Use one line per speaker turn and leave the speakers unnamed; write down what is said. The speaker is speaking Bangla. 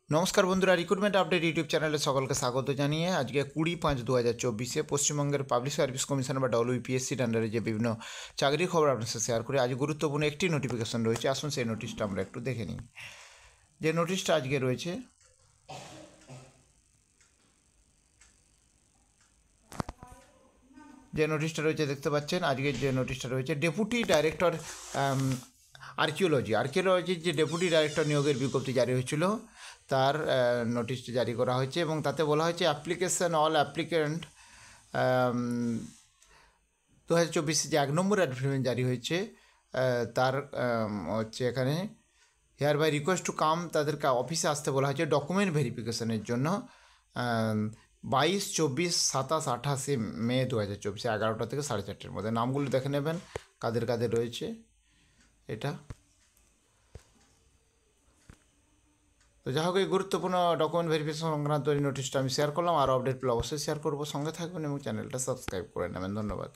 নমস্কার বন্ধুরা, রিক্রুটমেন্ট আপডেট ইউটিউব চ্যানেলে সকলকে স্বাগত জানিয়ে আজকে 20/5/2024 পশ্চিমবঙ্গের পাবলিক সার্ভিস কমিশন বা ডব্লিউপিএসসির আন্ডারে যে বিভিন্ন চাকরির খবর আপনার সাথে শেয়ার করে আজ গুরুত্বপূর্ণ একটি নোটিফিকেশন রয়েছে। আসুন সেই নোটিশটা আমরা একটু দেখে নিই। যে নোটিশটা আজকে রয়েছে, দেখতে পাচ্ছেন, আজকের যে নোটিশটা রয়েছে ডেপুটি ডাইরেক্টর আর্কিওলজির যে ডেপুটি ডাইরেক্টর নিয়োগের বিজ্ঞপ্তি জারি হয়েছিল তার নোটিশটি জারি করা হয়েছে এবং তাতে বলা হয়েছে অ্যাপ্লিকেশন অল অ্যাপ্লিকেন্ট 2024 যে 1 নম্বর অ্যাডভার্টাইজমেন্ট জারি হয়েছে তার হচ্ছে এখানে here by request to come, তাদেরকে অফিসে আসতে বলা হয়েছে ডকুমেন্ট ভেরিফিকেশনের জন্য 22, 24, 27, 28 মে 2024 11টা থেকে 4:30-র মধ্যে। নামগুলো দেখে নেবেন কাদের কাদের রয়েছে। এটা তো যাই হোক, এই গুরুত্বপূর্ণ ডকুমেন্ট ভেরিফিকেশন সংক্রান্ত এই নোটিশটা আমি শেয়ার করলাম। আরও আপডেট পেলে অবশ্যই শেয়ার করবো। সঙ্গে থাকবেন এবং চ্যানেলটা সাবস্ক্রাইব করে নেবেন। ধন্যবাদ।